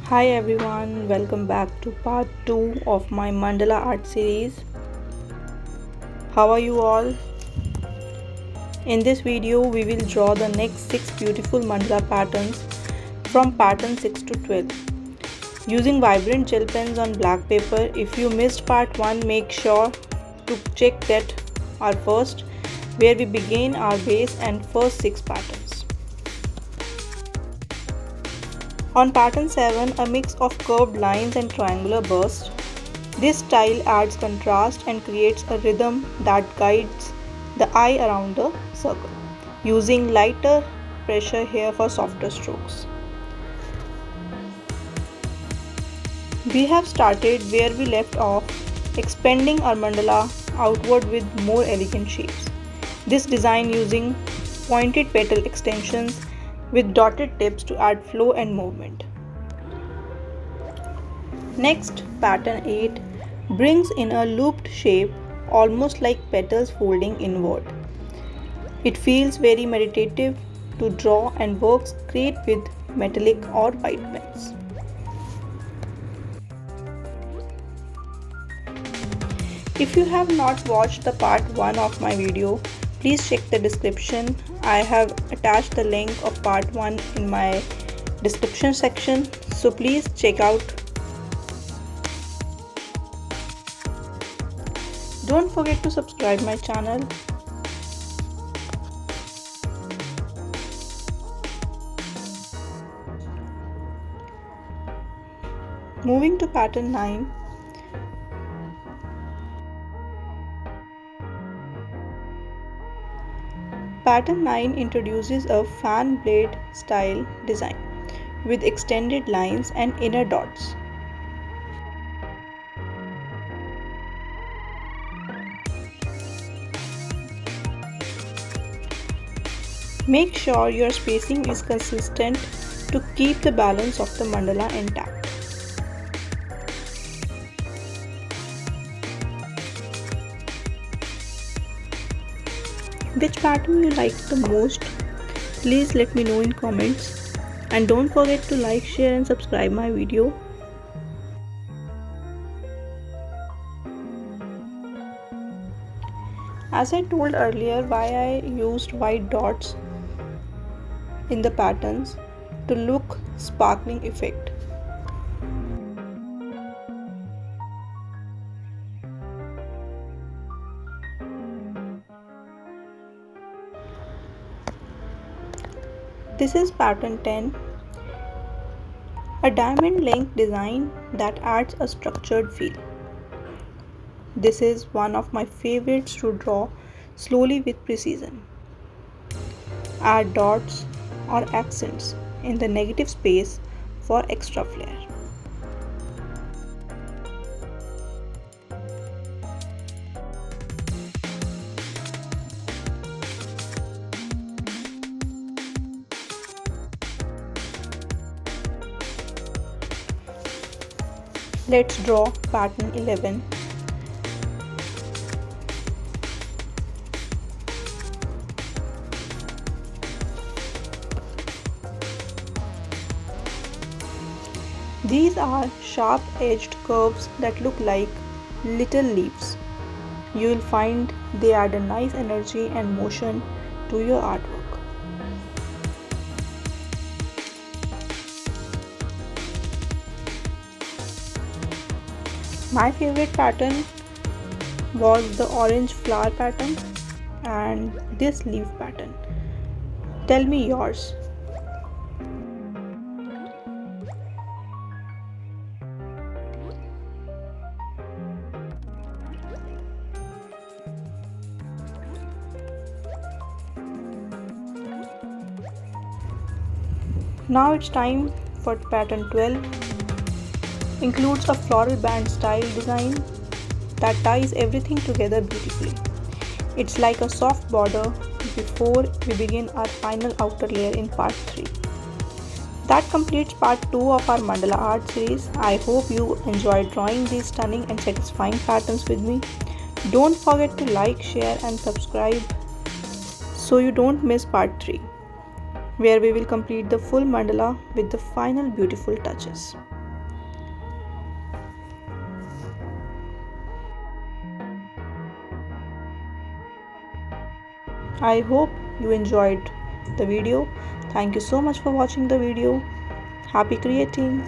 Hi everyone, welcome back to part 2 of my Mandala art series. How are you all? In this video, we will draw the next 6 beautiful mandala patterns from pattern 6 to 12. Using vibrant gel pens on black paper. If you missed part 1, make sure to check that our first, where we begin our base and first 6 patterns. On pattern 7, a mix of curved lines and triangular bursts. This style adds contrast and creates a rhythm that guides the eye around the circle, using lighter pressure here for softer strokes. We have started where we left off, expanding our mandala outward with more elegant shapes. This design using pointed petal extensions with dotted tips to add flow and movement. Next, pattern 8 brings in a looped shape almost like petals folding inward. It feels very meditative to draw and works great with metallic or white pens. If you have not watched the part 1 of my video, please check the description. I have attached the link of part 1 in my description section, so please check out. Don't forget to subscribe my channel. Moving to pattern 9. Pattern 9 introduces a fan blade style design with extended lines and inner dots. Make sure your spacing is consistent to keep the balance of the mandala intact. Which pattern you like the most? Please let me know in comments, and don't forget to like, share and subscribe my video. As I told earlier, why I used white dots in the patterns to look sparkling effect. This is pattern 10, a diamond link design that adds a structured feel. This is one of my favorites to draw slowly with precision. Add dots or accents in the negative space for extra flair. Let's draw pattern 11. These are sharp-edged curves that look like little leaves. You will find they add a nice energy and motion to your artwork. My favorite pattern was the orange flower pattern and this leaf pattern. Tell me yours. Now it's time for pattern 12. Includes a floral band style design that ties everything together beautifully. It's like a soft border before we begin our final outer layer in part 3. That completes part 2 of our mandala art series. I hope you enjoyed drawing these stunning and satisfying patterns with me. Don't forget to like, share and subscribe so you don't miss part 3, where we will complete the full mandala with the final beautiful touches. I hope you enjoyed the video. Thank you so much for watching the video. Happy creating!